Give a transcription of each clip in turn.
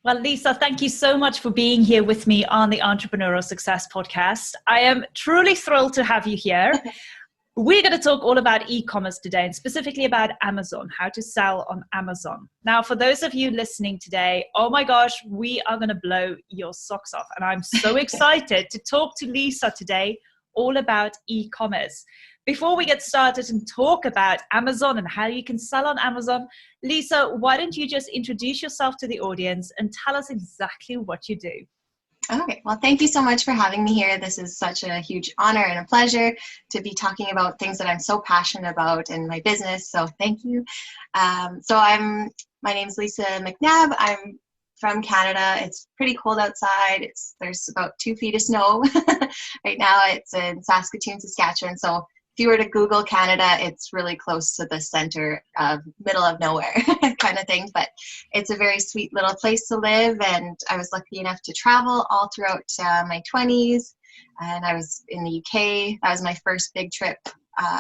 Well, Lisa, thank you so much for being here with me on the Entrepreneurial Success Podcast. I am truly thrilled to have you here. We're going to talk all about e-commerce today, and specifically about Amazon, how to sell on Amazon. Now, for those of you listening today, oh my gosh, we are going to blow your socks off. And I'm so excited to talk to Lisa today all about e-commerce. Before we get started and talk about Amazon and how you can sell on Amazon, Lisa, why don't you just introduce yourself to the audience and tell us exactly what you do? Okay, well, thank you so much for having me here. This is such a huge honor and a pleasure to be talking about things that I'm so passionate about in my business. So thank you. My name's Lisa McNab. I'm from Canada. It's pretty cold outside. There's about 2 feet of snow right now. It's in Saskatoon, Saskatchewan. So if you were to Google Canada, it's really close to the center of middle of nowhere kind of thing. But it's a very sweet little place to live. And I was lucky enough to travel all throughout my 20s. And I was in the UK. That was my first big trip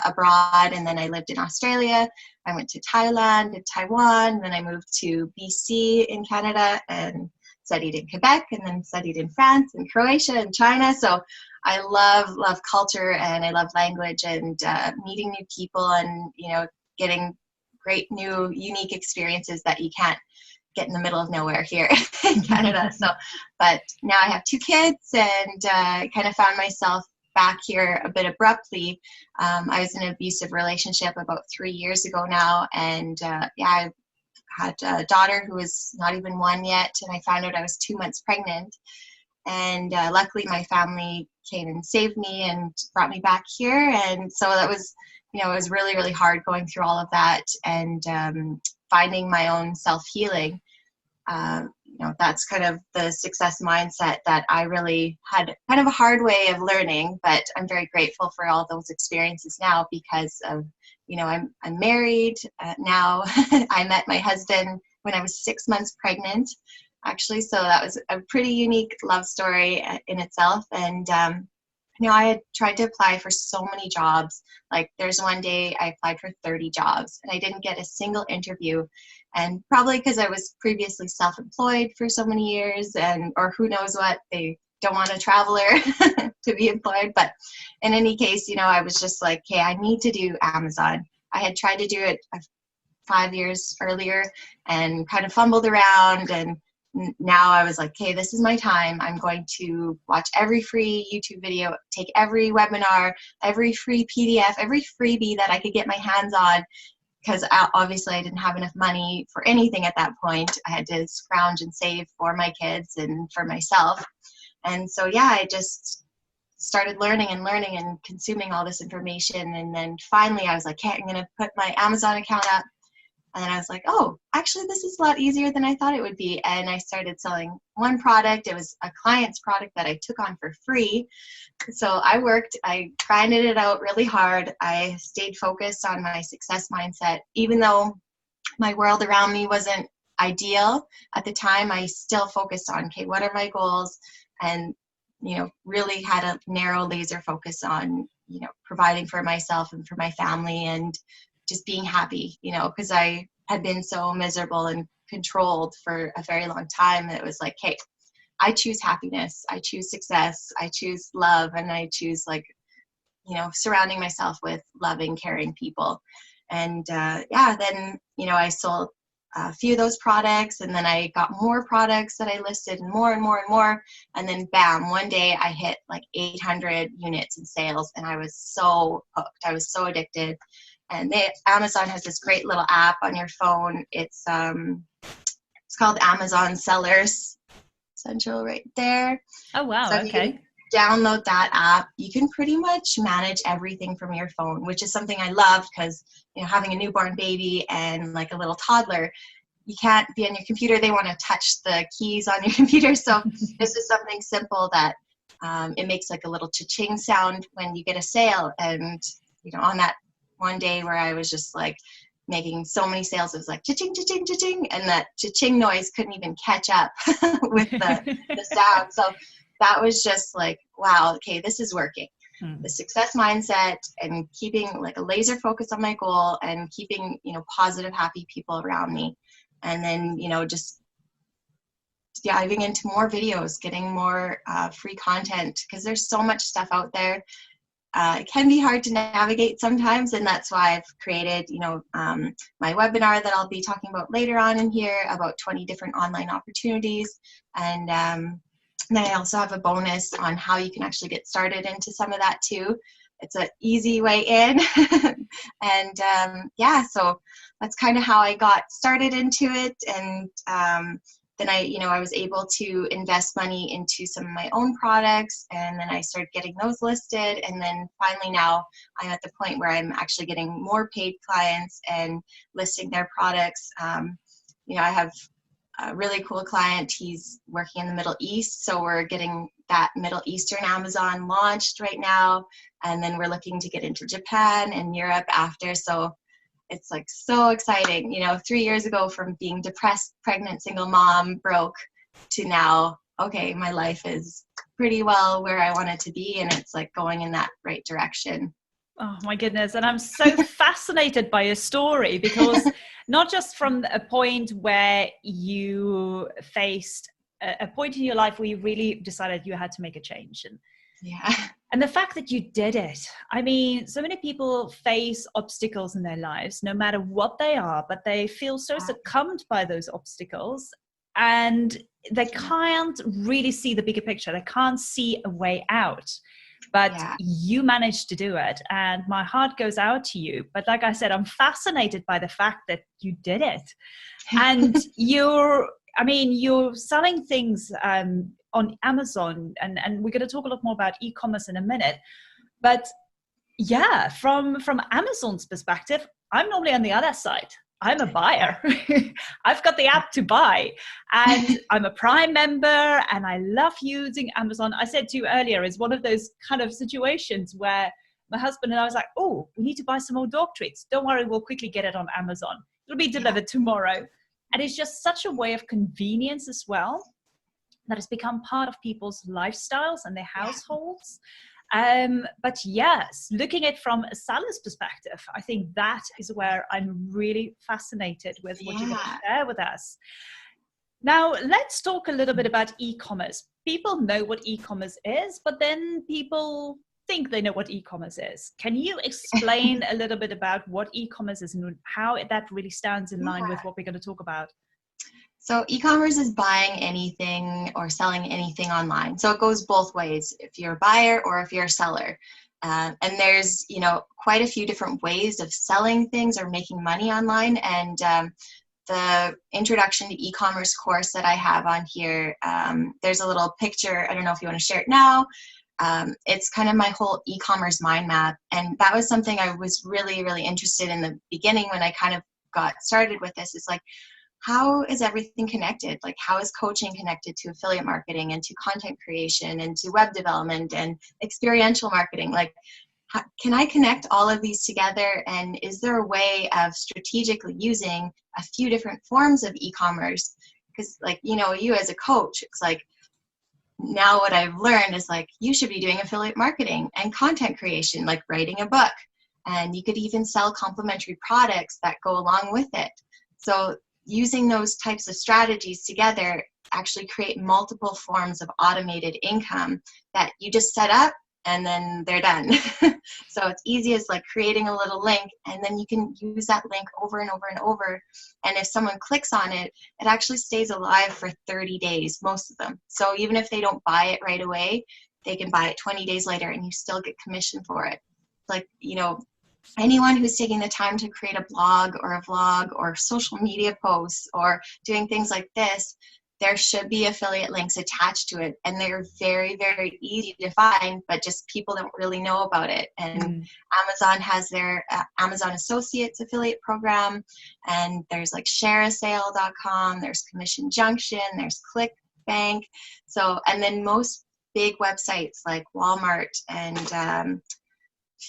abroad. And then I lived in Australia. I went to Thailand and Taiwan. And then I moved to BC in Canada and studied in Quebec, and then studied in France and Croatia and China. So I love culture, and I love language, and meeting new people, and getting great new unique experiences that you can't get in the middle of nowhere here in Canada. But now I have 2 kids, and kind of found myself back here a bit abruptly. I was in an abusive relationship about 3 years ago now, and I had a daughter who was not even 1 yet, and I found out I was 2 months pregnant. And luckily my family came and saved me and brought me back here. And so that was, it was really, really hard going through all of that, and finding my own self-healing. That's kind of the success mindset that I really had kind of a hard way of learning, but I'm very grateful for all those experiences now, because of, I'm married now. I met my husband when I was 6 months pregnant, actually. So that was a pretty unique love story in itself. And, I had tried to apply for so many jobs. Like, there's one day I applied for 30 jobs and I didn't get a single interview. And probably because I was previously self-employed for so many years, or who knows what, they don't want a traveler to be employed. But in any case, I was just like, hey, I need to do Amazon. I had tried to do it 5 years earlier and kind of fumbled around, and now I was like, okay, this is my time. I'm going to watch every free YouTube video, take every webinar, every free PDF, every freebie that I could get my hands on, because obviously I didn't have enough money for anything at that point. I had to scrounge and save for my kids and for myself. And so, I just started learning and consuming all this information. And then finally I was like, okay, I'm going to put my Amazon account up. And then I was like, oh, actually, this is a lot easier than I thought it would be. And I started selling one product. It was a client's product that I took on for free. So I grinded it out really hard. I stayed focused on my success mindset. Even though my world around me wasn't ideal at the time, I still focused on, okay, what are my goals? And, really had a narrow laser focus on, providing for myself and for my family, and just being happy, because I had been so miserable and controlled for a very long time. It was like, hey, I choose happiness, I choose success, I choose love, and I choose surrounding myself with loving, caring people. And then, I sold a few of those products, and then I got more products that I listed, and more and more and more. And then bam, one day I hit like 800 units in sales, and I was so hooked. I was so addicted. And Amazon has this great little app on your phone. It's called Amazon Sellers Central right there. Oh, wow. So Okay. Download that app. You can pretty much manage everything from your phone, which is something I love, because having a newborn baby and like a little toddler, you can't be on your computer. They want to touch the keys on your computer. So this is something simple that it makes like a little cha-ching sound when you get a sale. And on that one day where I was just like making so many sales, it was like cha-ching, cha-ching, cha-ching, and that cha-ching noise couldn't even catch up with the sound. So that was just like, wow, okay, this is working. The success mindset and keeping like a laser focus on my goal, and keeping, positive, happy people around me. And then, just diving into more videos, getting more free content, because there's so much stuff out there. It can be hard to navigate sometimes, and that's why I've created, my webinar that I'll be talking about later on in here, about 20 different online opportunities. And then I also have a bonus on how you can actually get started into some of that too. It's an easy way in. And yeah, so that's kind of how I got started into it. And then I was able to invest money into some of my own products, and then I started getting those listed. And then finally now I'm at the point where I'm actually getting more paid clients and listing their products. I have a really cool client. He's working in the Middle East, so we're getting that Middle Eastern Amazon launched right now, and then we're looking to get into Japan and Europe after. So it's like so exciting, 3 years ago, from being depressed, pregnant, single mom, broke, to now, okay, my life is pretty well where I want it to be, and it's like going in that right direction. Oh my goodness. And I'm so fascinated by your story, because not just from a point where you faced a point in your life where you really decided you had to make a change. And the fact that you did it. I mean, so many people face obstacles in their lives, no matter what they are, but they feel so succumbed by those obstacles, and they can't really see the bigger picture. They can't see a way out. But you managed to do it, and my heart goes out to you. But like I said, I'm fascinated by the fact that you did it. And you're selling things on Amazon, and we're going to talk a lot more about e-commerce in a minute. But yeah, from Amazon's perspective, I'm normally on the other side. I'm a buyer. I've got the app to buy, and I'm a Prime member, and I love using Amazon. I said to you earlier, it's one of those kind of situations where my husband and I was like, oh, we need to buy some more dog treats. Don't worry, we'll quickly get it on Amazon. It'll be delivered tomorrow. And it's just such a way of convenience as well, that has become part of people's lifestyles and their households. But yes, looking at it from a seller's perspective, I think that is where I'm really fascinated with what you're going to share with us. Now, let's talk a little bit about e-commerce. People know what e-commerce is, but then people think they know what e-commerce is. Can you explain a little bit about what e-commerce is and how that really stands in line with what we're going to talk about? So e-commerce is buying anything or selling anything online. So it goes both ways, if you're a buyer or if you're a seller. And there's, quite a few different ways of selling things or making money online. And the introduction to e-commerce course that I have on here, there's a little picture. I don't know if you want to share it now. It's kind of my whole e-commerce mind map. And that was something I was really, really interested in the beginning when I kind of got started with this. It's like, how is everything connected? Like, how is coaching connected to affiliate marketing and to content creation and to web development and experiential marketing? Like, can I connect all of these together? And is there a way of strategically using a few different forms of e-commerce? Because you as a coach, it's like, now what I've learned is like, you should be doing affiliate marketing and content creation, like writing a book. And you could even sell complementary products that go along with it. So using those types of strategies together actually create multiple forms of automated income that you just set up and then they're done. So it's easy as like creating a little link, and then you can use that link over and over and over. And if someone clicks on it, it actually stays alive for 30 days, most of them. So even if they don't buy it right away, they can buy it 20 days later and you still get commission for it. Like, anyone who's taking the time to create a blog or a vlog or social media posts or doing things like this, there should be affiliate links attached to it. And they're very, very easy to find, but just people don't really know about it. And Amazon has their Amazon Associates affiliate program. And there's like shareasale.com, there's Commission Junction, there's ClickBank. So, and then most big websites like Walmart and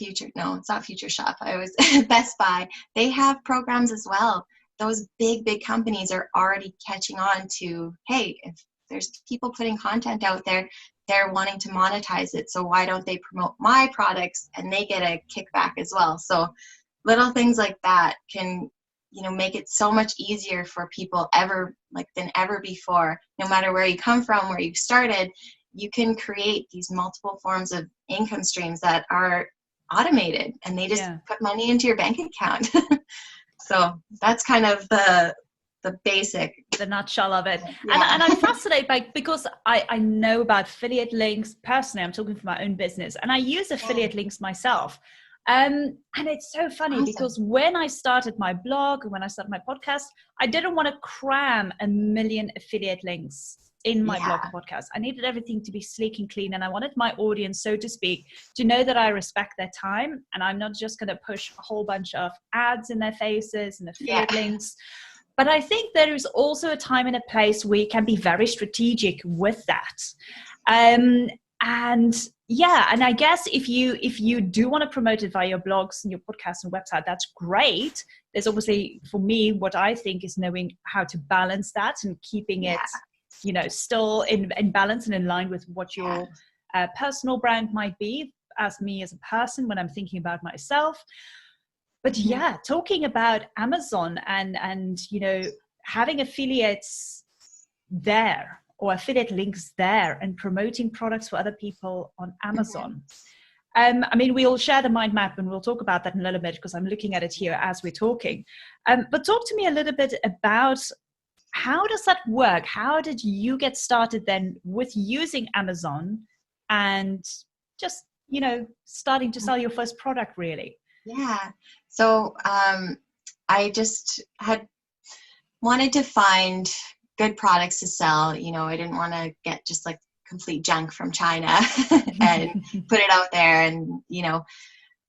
it's not Future Shop. I was Best Buy. They have programs as well. Those big companies are already catching on to, hey, if there's people putting content out there, they're wanting to monetize it. So why don't they promote my products and they get a kickback as well? So little things like that can make it so much easier for people than ever before. No matter where you come from, where you started, you can create these multiple forms of income streams that are automated, and they just put money into your bank account. So that's kind of the nutshell of it. And I'm fascinated because I know about affiliate links. Personally, I'm talking for my own business, and I use affiliate links myself. And it's so funny because when I started my blog, when I started my podcast, I didn't want to cram 1 million affiliate links in my blog and podcast. I needed everything to be sleek and clean, and I wanted my audience, so to speak, to know that I respect their time, and I'm not just going to push a whole bunch of ads in their faces and affiliate links. But I think there is also a time and a place where you can be very strategic with that. And I guess if you do want to promote it via your blogs and your podcast and website, that's great. There's obviously, for me, what I think is knowing how to balance that and keeping it, still in balance and in line with what your personal brand might be, as me as a person when I'm thinking about myself. But talking about Amazon and having affiliates there or affiliate links there and promoting products for other people on Amazon. We'll share the mind map and we'll talk about that in a little bit because I'm looking at it here as we're talking. But talk to me a little bit about how does that work? How did you get started then with using Amazon and just, starting to sell your first product really? Yeah. So I just had wanted to find good products to sell. I didn't want to get just like complete junk from China and put it out there. And,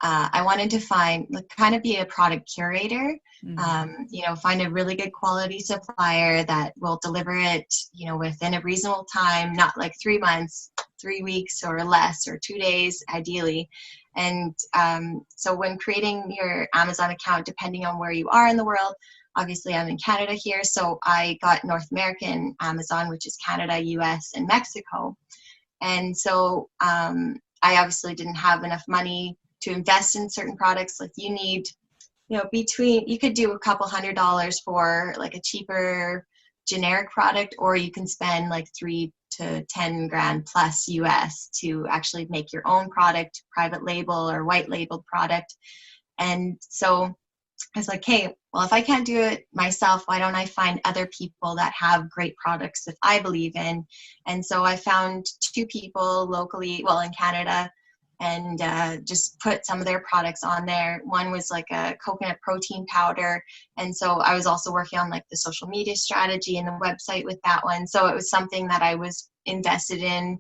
I wanted to kind of be a product curator, find a really good quality supplier that will deliver it, within a reasonable time, not like 3 months, 3 weeks or less, or 2 days, ideally. And so when creating your Amazon account, depending on where you are in the world, obviously I'm in Canada here, so I got North American Amazon, which is Canada, US, and Mexico. And so I obviously didn't have enough money to invest in certain products. Like you need, you could do a couple $100 for like a cheaper generic product, or you can spend like 3 to 10 grand plus US to actually make your own product, private label or white labeled product. And so I was like, hey, well, if I can't do it myself, why don't I find other people that have great products that I believe in? And so I found 2 people locally, in Canada, and just put some of their products on there. One was like a coconut protein powder. And so I was also working on like the social media strategy and the website with that one. So it was something that I was invested in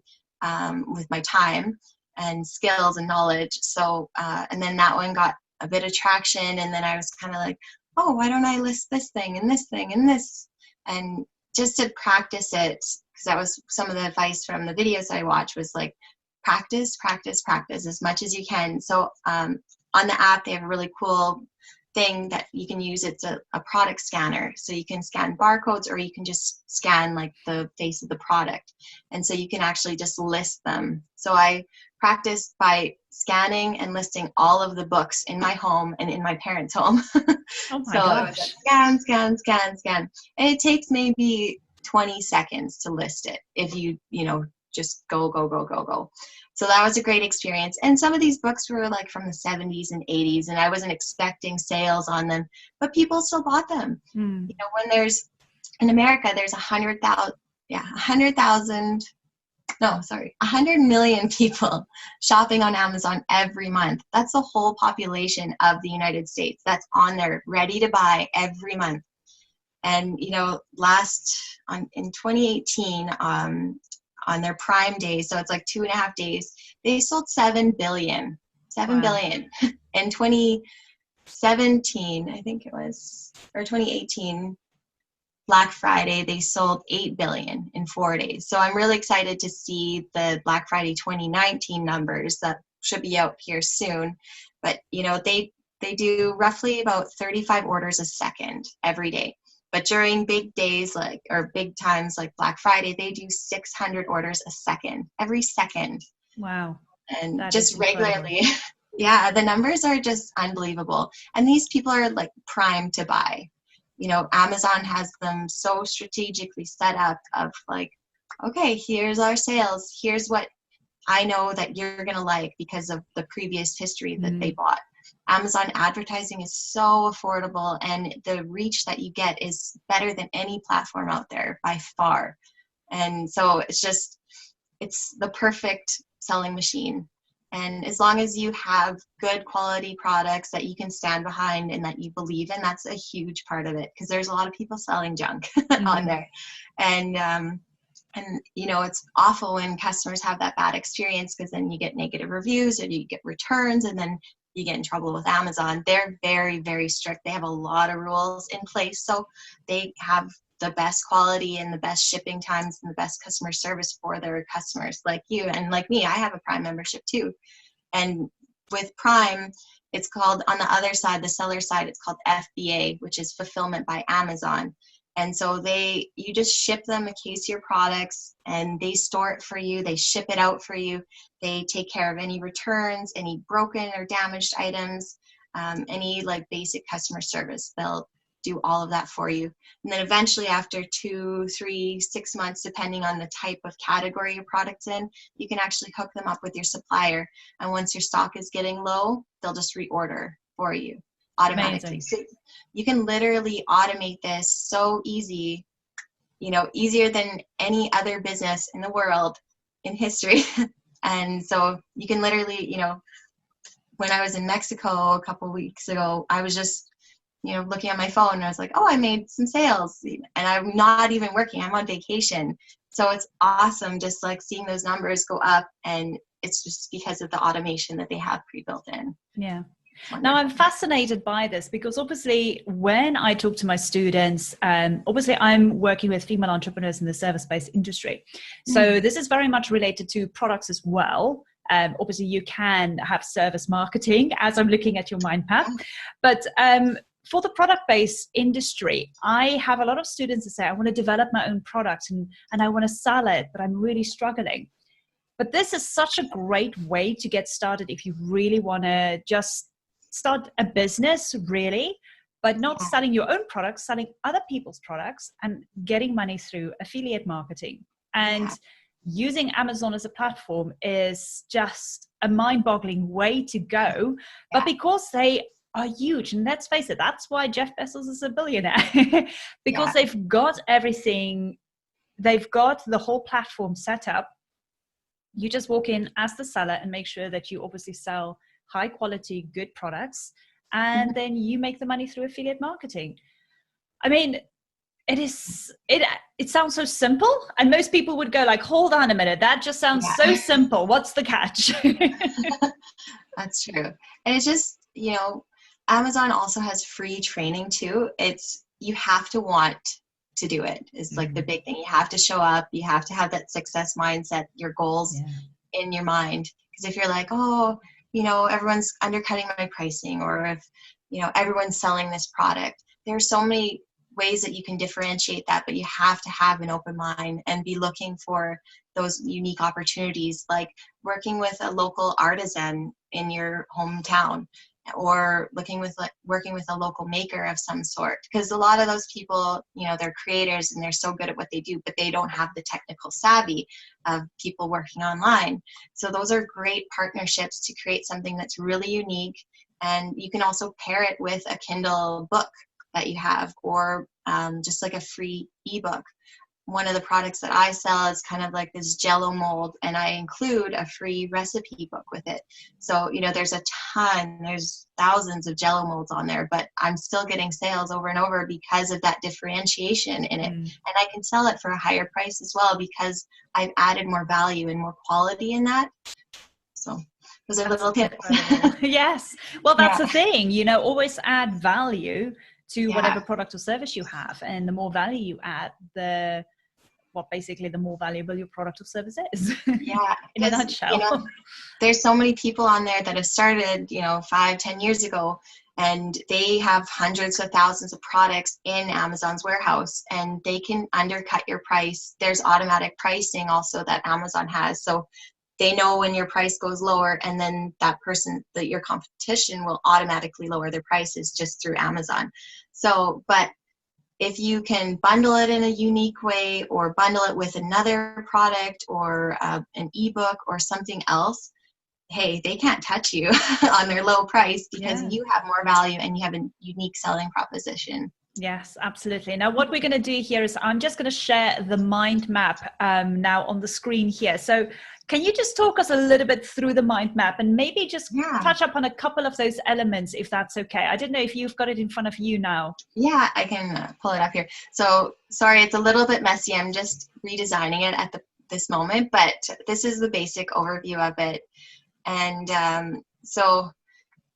with my time and skills and knowledge. So, and then that one got a bit of traction. And then I was kind of like, oh, why don't I list this thing and this thing and this? And just to practice it, because that was some of the advice from the videos I watched, was like, practice as much as you can. So on the app, they have a really cool thing that you can use. It's a product scanner. So you can scan barcodes, or you can just scan like the face of the product. And so you can actually just list them. So I practiced by scanning and listing all of the books in my home and in my parents' home. Oh my gosh. Like scan. And it takes maybe 20 seconds to list it if you just go. So that was a great experience. And some of these books were like from the 70s and 80s, and I wasn't expecting sales on them, but people still bought them. When there's, in America, there's 100 million people shopping on Amazon every month. That's the whole population of the United States that's on there ready to buy every month. And, in 2018, on their prime day, so it's like 2.5 days, they sold 7 billion. In 2017, I think it was, or 2018, Black Friday, they sold 8 billion in 4 days. So I'm really excited to see the Black Friday 2019 numbers that should be out here soon. But, they do roughly about 35 orders a second every day. But during big days or big times like Black Friday, they do 600 orders a second, every second. Wow. And that just regularly. Yeah, the numbers are just unbelievable. And these people are like primed to buy. You know, Amazon has them so strategically set up of like, okay, here's our sales. Here's what I know that you're going to like because of the previous history that they bought. Amazon advertising is so affordable, and the reach that you get is better than any platform out there by far. And so it's the perfect selling machine. And as long as you have good quality products that you can stand behind and that you believe in, that's a huge part of it, because there's a lot of people selling junk on there. And you know, it's awful when customers have that bad experience, because then you get negative reviews or you get returns, and then you get in trouble with Amazon. They're very, very strict. They have a lot of rules in place. So they have the best quality and the best shipping times and the best customer service for their customers, like you and like me. I have a Prime membership too. And with Prime, it's called, on the other side, the seller side, it's called FBA, which is Fulfillment by Amazon. And so you just ship them a case of your products, and they store it for you. They ship it out for you. They take care of any returns, any broken or damaged items, any like basic customer service. They'll do all of that for you. And then eventually, after 2, 3, 6 months, depending on the type of category your product's in, you can actually hook them up with your supplier. And once your stock is getting low, they'll just reorder for you automatically. Amazing. So you can literally automate this so easy, you know, easier than any other business in the world in history. And so you can literally, you know, when I was in Mexico a couple weeks ago, I was just, you know, looking at my phone, and I was like, oh, I made some sales, and I'm not even working, I'm on vacation. So it's awesome just like seeing those numbers go up, and it's just because of the automation that they have pre-built in. Yeah. Now, I'm fascinated by this because obviously when I talk to my students, obviously I'm working with female entrepreneurs in the service-based industry. So this is very much related to products as well. Obviously you can have service marketing, as I'm looking at your mind map. But for the product-based industry, I have a lot of students that say, I want to develop my own product and I want to sell it, but I'm really struggling. But this is such a great way to get started if you really want to just start a business, really, but not selling your own products, selling other people's products and getting money through affiliate marketing. And using Amazon as a platform is just a mind-boggling way to go. But because they are huge, and let's face it, that's why Jeff Bezos is a billionaire, because they've got everything, they've got the whole platform set up. You just walk in as the seller and make sure that you obviously sell high quality, good products, and then you make the money through affiliate marketing. I mean, it sounds so simple, and most people would go like, hold on a minute, that just sounds so simple. What's the catch? That's true. And it's just, you know, Amazon also has free training too. You have to want to do it. It's like the big thing. You have to show up. You have to have that success mindset, your goals in your mind. Because if you're like, oh, you know, everyone's undercutting my pricing, or if, you know, everyone's selling this product, there's so many ways that you can differentiate that, but you have to have an open mind and be looking for those unique opportunities, like working with a local artisan in your hometown, or working with a local maker of some sort. Because a lot of those people, you know, they're creators and they're so good at what they do, but they don't have the technical savvy of people working online. So those are great partnerships to create something that's really unique. And you can also pair it with a Kindle book that you have, or just like a free ebook. One of the products that I sell is kind of like this Jello mold, and I include a free recipe book with it. So, you know, there's thousands of Jello molds on there, but I'm still getting sales over and over because of that differentiation in it. And I can sell it for a higher price as well, because I've added more value and more quality in that. So those are little tips. Yes. Well, that's the thing, you know, always add value to whatever product or service you have. And the more value you add, the more valuable your product or service is. In a nutshell. You know, there's so many people on there that have started, you know, 5-10 years ago, and they have hundreds of thousands of products in Amazon's warehouse, and they can undercut your price. There's automatic pricing also that Amazon has. So they know when your price goes lower, and then that person, that your competition, will automatically lower their prices just through Amazon. So, but if you can bundle it in a unique way, or bundle it with another product, or an ebook or something else, hey, they can't touch you on their low price, because you have more value and you have a unique selling proposition. Yes, absolutely. Now, what we're going to do here is I'm just going to share the mind map now on the screen here. So can you just talk us a little bit through the mind map, and maybe just touch up on a couple of those elements, if that's okay? I don't know if you've got it in front of you now. Yeah, I can pull it up here. So sorry, it's a little bit messy. I'm just redesigning it at this moment, but this is the basic overview of it. And so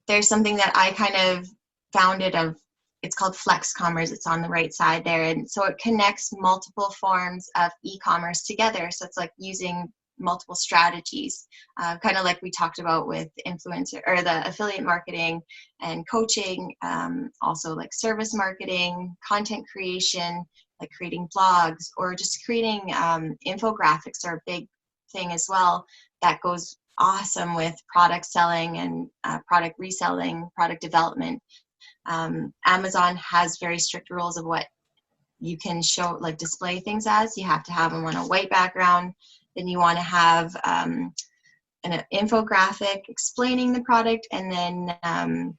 there's something that I kind of founded of, it's called Flex Commerce. It's on the right side there. And so it connects multiple forms of e-commerce together. So it's like using multiple strategies, kind of like we talked about with influencer or the affiliate marketing and coaching, also like service marketing, content creation, like creating blogs, or just creating infographics are a big thing as well. That goes awesome with product selling and product reselling, product development. Amazon has very strict rules of what you can show, like display things as. You have to have them on a white background. Then you want to have an infographic explaining the product, and then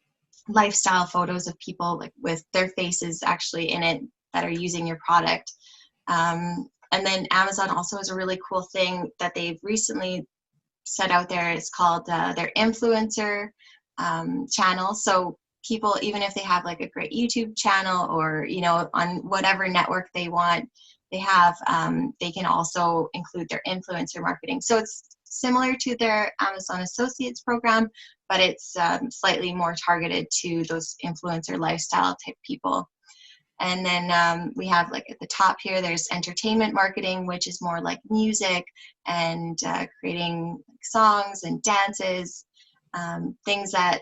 lifestyle photos of people like with their faces actually in it that are using your product. And then Amazon also has a really cool thing that they've recently set out there. It's called their influencer channel. So people, even if they have like a great YouTube channel, or on whatever network they want, they have they can also include their influencer marketing. So it's similar to their Amazon Associates program, but it's slightly more targeted to those influencer lifestyle type people. And then we have, like at the top here, there's entertainment marketing, which is more like music and creating songs and dances, things that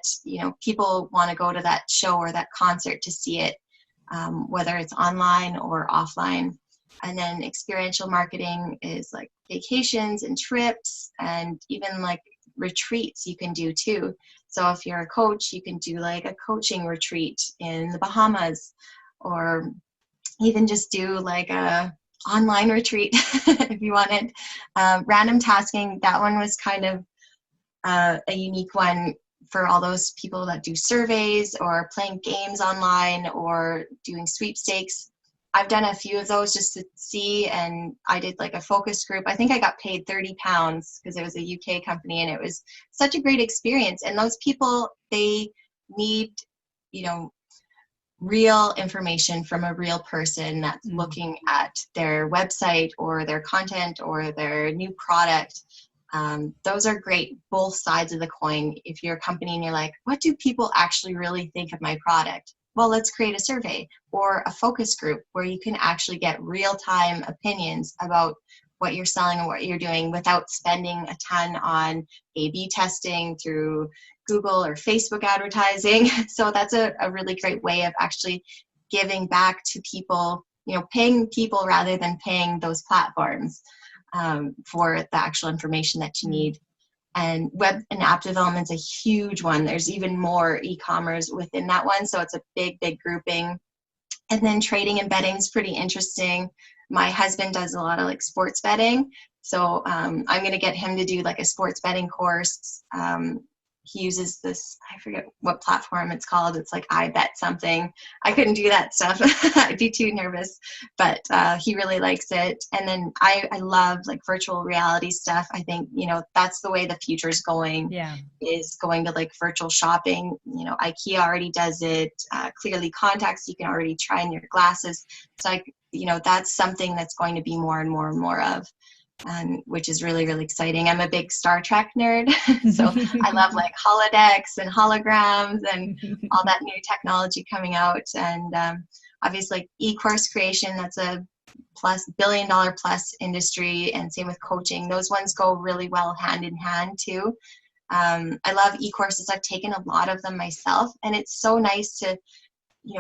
people want to go to that show or that concert to see it, whether it's online or offline. And then experiential marketing is like vacations and trips, and even like retreats you can do too. So if you're a coach, you can do like a coaching retreat in the Bahamas, or even just do like a online retreat if you wanted. Random tasking, that one was kind of a unique one for all those people that do surveys or playing games online or doing sweepstakes. I've done a few of those just to see, and I did like a focus group. I think I got paid £30 because it was a UK company, and it was such a great experience. And those people, they need, real information from a real person that's looking at their website or their content or their new product. Those are great, both sides of the coin. If you're a company and you're like, what do people actually really think of my product? Well, let's create a survey or a focus group where you can actually get real-time opinions about what you're selling and what you're doing without spending a ton on A/B testing through Google or Facebook advertising. So that's a really great way of actually giving back to people, paying people rather than paying those platforms for the actual information that you need. And web and app development is a huge one. There's even more e-commerce within that one. So it's a big, big grouping. And then trading and betting is pretty interesting. My husband does a lot of like sports betting. So I'm going to get him to do like a sports betting course. He uses this, I forget what platform it's called. It's like I bet something. I couldn't do that stuff. I'd be too nervous, but he really likes it. And then I love like virtual reality stuff. I think, that's the way the future is going, is going to like virtual shopping. IKEA already does it. Clearly contacts, you can already try in your glasses. So that's something that's going to be more and more and more of. Which is really, really exciting. I'm a big Star Trek nerd, so I love like holodecks and holograms and all that new technology coming out. And obviously e-course creation, that's a billion-dollar plus industry, and same with coaching. Those ones go really well hand in hand too. I love e-courses. I've taken a lot of them myself, and it's so nice to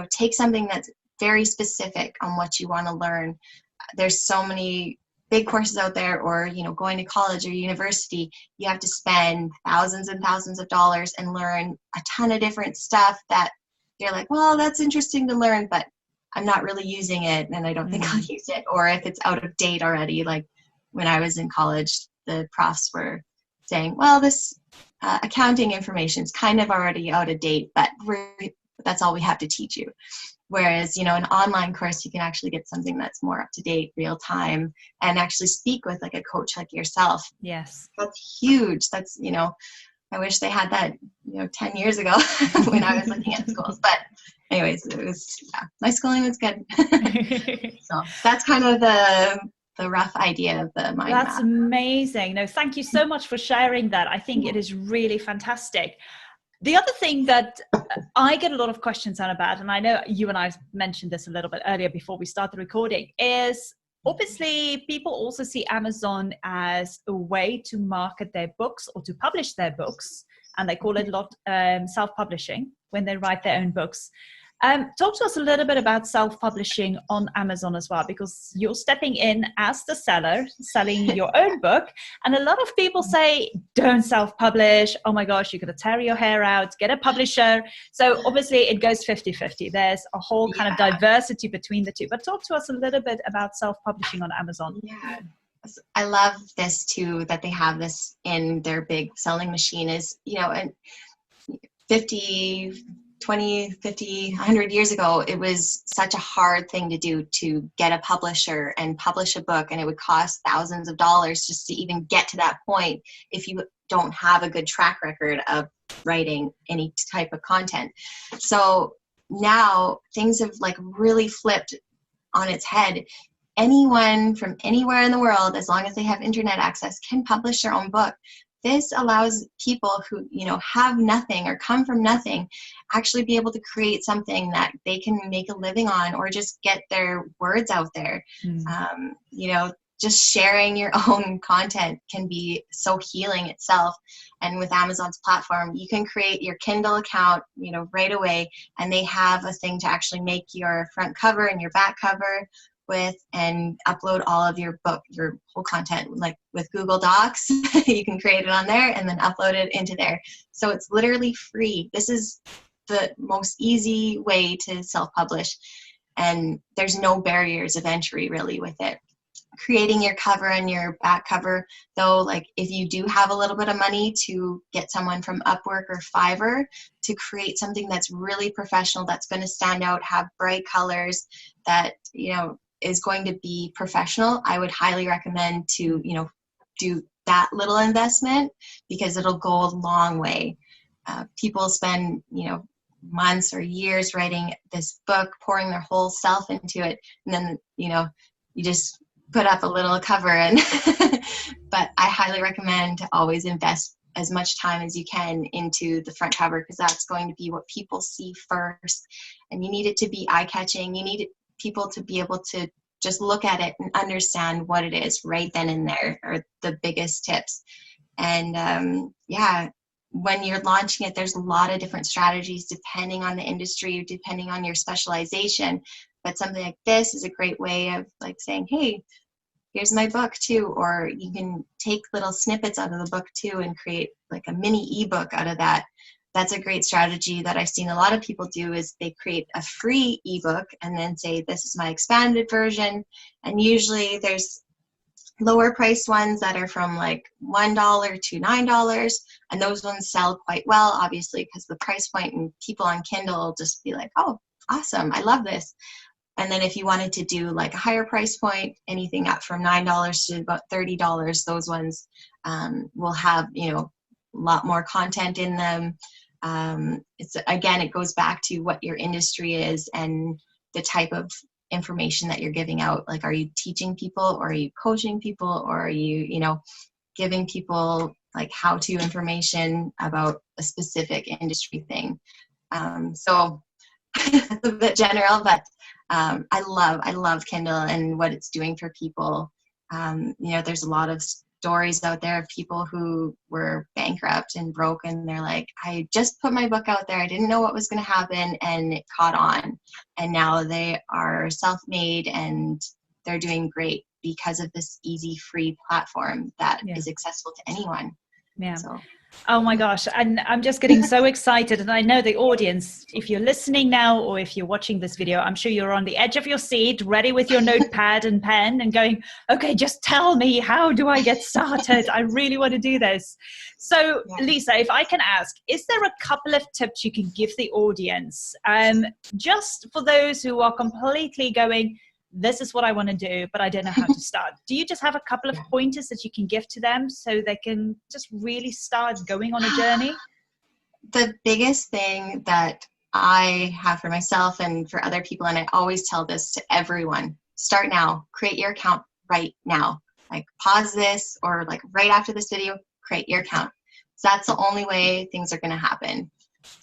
take something that's very specific on what you want to learn. There's so many big courses out there, or, you know, going to college or university, you have to spend thousands and thousands of dollars and learn a ton of different stuff that you're like, well, that's interesting to learn, but I'm not really using it, and I don't think I'll use it. Or if it's out of date already, like when I was in college, the profs were saying, well, this accounting information is kind of already out of date, but that's all we have to teach you. Whereas, you know, an online course, you can actually get something that's more up to date, real time, and actually speak with like a coach like yourself. Yes. That's huge. That's, you know, I wish they had that, you know, 10 years ago when I was looking at schools. But anyways, it was, yeah, my schooling was good. So that's kind of the rough idea of the mind That's map. amazing. No, thank you so much for sharing that. I think it is really fantastic. The other thing that I get a lot of questions on about, and I know you and I mentioned this a little bit earlier before we started recording, is obviously people also see Amazon as a way to market their books or to publish their books, and they call it a lot self-publishing when they write their own books. Talk to us a little bit about self-publishing on Amazon as well, because you're stepping in as the seller, selling your own book. And a lot of people say, don't self-publish. Oh my gosh, you're going to tear your hair out, get a publisher. So obviously it goes 50-50. There's a whole kind of diversity between the two. But talk to us a little bit about self-publishing on Amazon. Yeah. I love this too, that they have this in their big selling machine is, you know, and 20, 50, 100 years ago, it was such a hard thing to do, to get a publisher and publish a book. And it would cost thousands of dollars just to even get to that point if you don't have a good track record of writing any type of content. So now things have like really flipped on its head. Anyone from anywhere in the world, as long as they have internet access, can publish their own book. This allows people who, you know, have nothing or come from nothing, actually be able to create something that they can make a living on, or just get their words out there. You know, just sharing your own content can be so healing itself. And with Amazon's platform, you can create your Kindle account, you know, right away, and they have a thing to actually make your front cover and your back cover with, and upload all of your book, your whole content, like with Google Docs. You can create it on there and then upload it into there. So it's literally free. This is the most easy way to self-publish, and there's no barriers of entry really with it. Creating your cover and your back cover, though, like if you do have a little bit of money to get someone from Upwork or Fiverr to create something that's really professional, that's going to stand out, have bright colors, that, you know, is going to be professional, I would highly recommend to, you know, do that little investment, because it'll go a long way. People spend, you know, months or years writing this book, pouring their whole self into it, and then, you know, you just put up a little cover. And but I highly recommend to always invest as much time as you can into the front cover, because that's going to be what people see first, and you need it to be eye-catching. You need people to be able to just look at it and understand what it is right then and there, are the biggest tips. And yeah, when you're launching it, there's a lot of different strategies depending on the industry, depending on your specialization. But something like this is a great way of like saying, hey, here's my book too. Or you can take little snippets out of the book too and create like a mini ebook out of that. That's a great strategy that I've seen a lot of people do, is they create a free ebook and then say, this is my expanded version. And usually there's lower priced ones that are from like $1 to $9. And those ones sell quite well, obviously, because the price point, and people on Kindle will just be like, oh, awesome, I love this. And then if you wanted to do like a higher price point, anything up from $9 to about $30, those ones will have, you know, a lot more content in them. It's, again, it goes back to what your industry is and the type of information that you're giving out. Like, are you teaching people, or are you coaching people, or are you, you know, giving people like how-to information about a specific industry thing? So it's a bit general, but I love Kindle and what it's doing for people. You know, there's a lot of stories out there of people who were bankrupt and broke, and they're like, I just put my book out there, I didn't know what was going to happen, and it caught on, and now they are self-made and they're doing great. because of this easy, free platform that Yeah. is accessible to anyone. Yeah. So. Oh my gosh. And I'm just getting so excited. And I know the audience, if you're listening now or if you're watching this video, I'm sure you're on the edge of your seat, ready with your notepad and pen and going, okay, just tell me, how do I get started? I really want to do this. So Lisa, if I can ask, is there a couple of tips you can give the audience, just for those who are completely going, this is what I want to do, but I don't know how to start? Do you just have a couple of pointers that you can give to them so they can just really start going on a journey? The biggest thing that I have for myself and for other people, and I always tell this to everyone, start now, create your account right now. Like pause this or like right after this video, create your account. So that's the only way things are going to happen.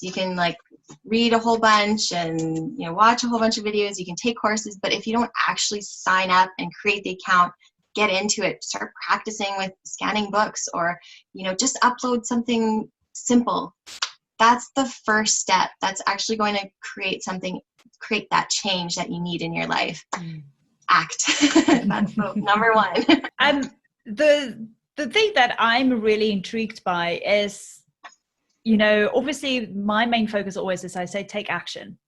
You can like read a whole bunch and watch a whole bunch of videos, you can take courses, but if you don't actually sign up and create the account, get into it, start practicing with scanning books, or just upload something simple. That's the first step. That's actually going to create that change that you need in your life. Act. That's number one. The thing that I'm really intrigued by is, obviously my main focus always is, I say, take action.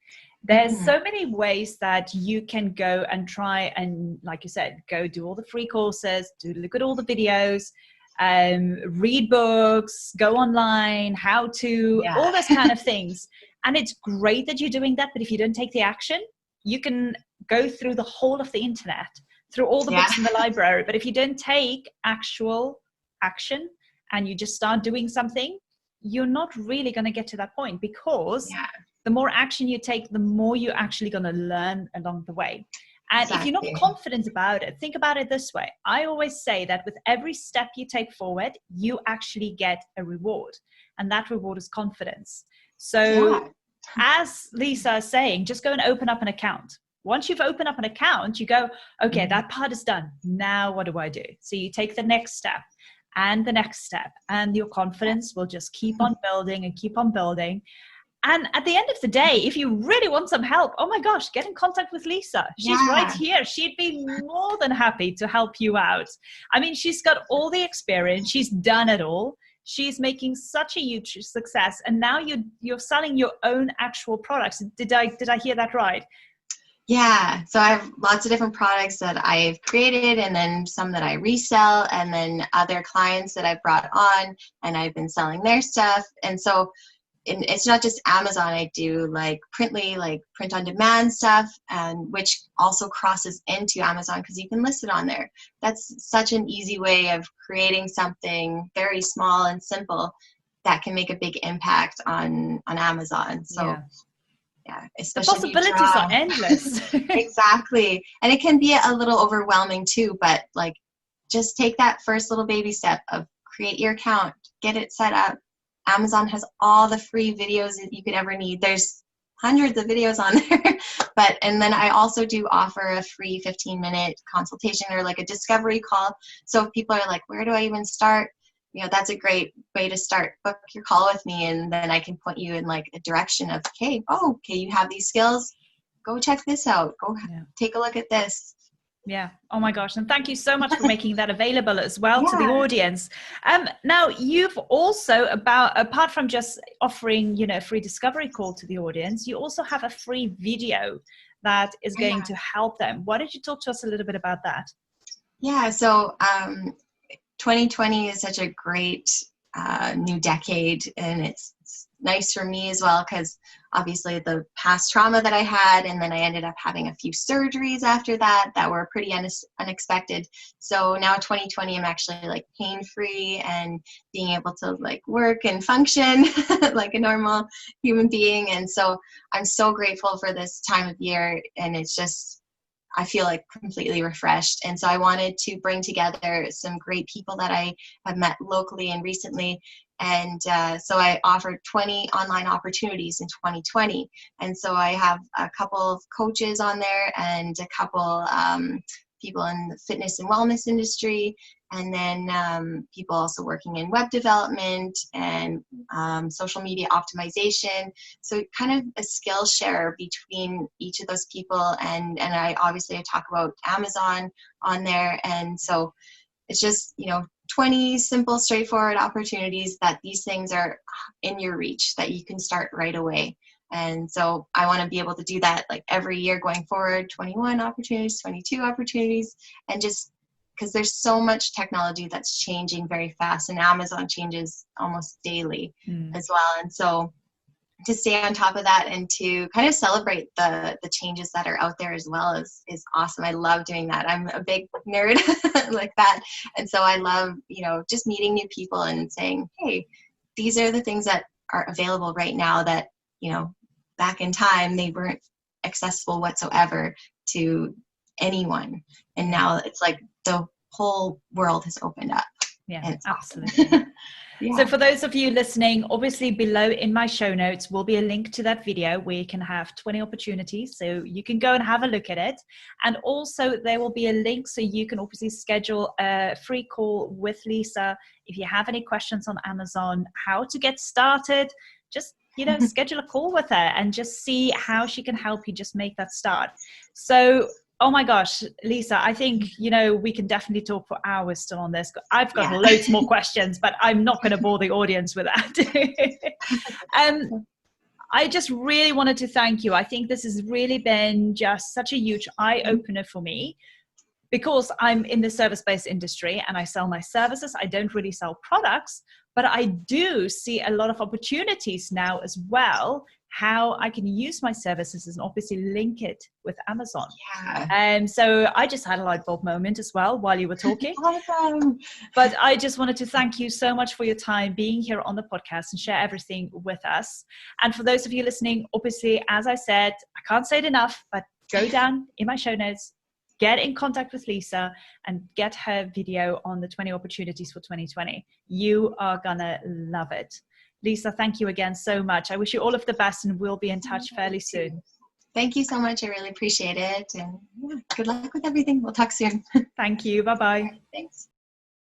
There's so many ways that you can go and try and, like you said, go do all the free courses, look at all the videos, read books, go online, how to, all those kind of things. And it's great that you're doing that, but if you don't take the action, you can go through the whole of the internet, through all the books in the library. But if you don't take actual action and you just start doing something, you're not really going to get to that point, because the more action you take, the more you're actually going to learn along the way. And if you're not confident about it, think about it this way. I always say that with every step you take forward, you actually get a reward. And that reward is confidence. So as Lisa is saying, just go and open up an account. Once you've opened up an account, you go, okay, that part is done. Now what do I do? So you take the next step and the next step, and your confidence will just keep on building and keep on building. And at the end of the day, if you really want some help, oh my gosh, get in contact with Lisa. She's right here. She'd be more than happy to help you out. I mean, she's got all the experience. She's done it all. She's making such a huge success. And now you're selling your own actual products. Did I hear that right? Yeah, so I have lots of different products that I've created, and then some that I resell, and then other clients that I've brought on and I've been selling their stuff. And so it's not just Amazon. I do like Printly, like print on demand stuff, and which also crosses into Amazon because you can list it on there. That's such an easy way of creating something very small and simple that can make a big impact on Amazon. So especially the possibilities are endless. Exactly. And it can be a little overwhelming too, but like just take that first little baby step of create your account, get it set up. Amazon has all the free videos that you could ever need. There's hundreds of videos on there. And then I also do offer a free 15-minute consultation or like a discovery call. So if people are like, where do I even start? That's a great way to start. Book your call with me, and then I can point you in like a direction of, okay, you have these skills. Go check this out. Go take a look at this. Yeah. Oh my gosh. And thank you so much for making that available as well to the audience. Now you've also apart from just offering, a free discovery call to the audience, you also have a free video that is going to help them. Why don't you talk to us a little bit about that? Yeah. So, 2020 is such a great new decade, and it's nice for me as well because obviously the past trauma that I had, and then I ended up having a few surgeries after that were pretty unexpected. So now 2020, I'm actually like pain-free and being able to like work and function like a normal human being. And so I'm so grateful for this time of year, and it's just, I feel like completely refreshed. And so I wanted to bring together some great people that I have met locally and recently. And so I offered 20 online opportunities in 2020. And so I have a couple of coaches on there and a couple people in the fitness and wellness industry. and then people also working in web development and social media optimization. So kind of a skill share between each of those people. And I talk about Amazon on there. And so it's just, 20 simple, straightforward opportunities that these things are in your reach, that you can start right away. And so I want to be able to do that like every year going forward, 21 opportunities, 22 opportunities, and just because there's so much technology that's changing very fast, and Amazon changes almost daily as well. And so to stay on top of that and to kind of celebrate the changes that are out there as well is awesome. I love doing that. I'm a big nerd like that. And so I love, just meeting new people and saying, hey, these are the things that are available right now that, back in time, they weren't accessible whatsoever to anyone. And now it's like the whole world has opened up. Yeah, absolutely. Yeah. So for those of you listening, obviously below in my show notes will be a link to that video where you can have 20 opportunities. So you can go and have a look at it. And also there will be a link so you can obviously schedule a free call with Lisa. If you have any questions on Amazon, how to get started, just, schedule a call with her and just see how she can help you just make that start. So oh my gosh, Lisa, I think, we can definitely talk for hours still on this. I've got loads more questions, but I'm not going to bore the audience with that. I just really wanted to thank you. I think this has really been just such a huge eye-opener for me, because I'm in the service-based industry and I sell my services. I don't really sell products, but I do see a lot of opportunities now as well, how I can use my services and obviously link it with Amazon. Yeah. So I just had a light bulb moment as well while you were talking. Awesome. But I just wanted to thank you so much for your time being here on the podcast and share everything with us. And for those of you listening, obviously, as I said, I can't say it enough, but go down in my show notes, get in contact with Lisa and get her video on the 20 opportunities for 2020. You are gonna love it. Lisa, thank you again so much. I wish you all of the best and we'll be in touch fairly soon. Thank you so much. I really appreciate it. And good luck with everything. We'll talk soon. Thank you. Bye-bye. Thanks.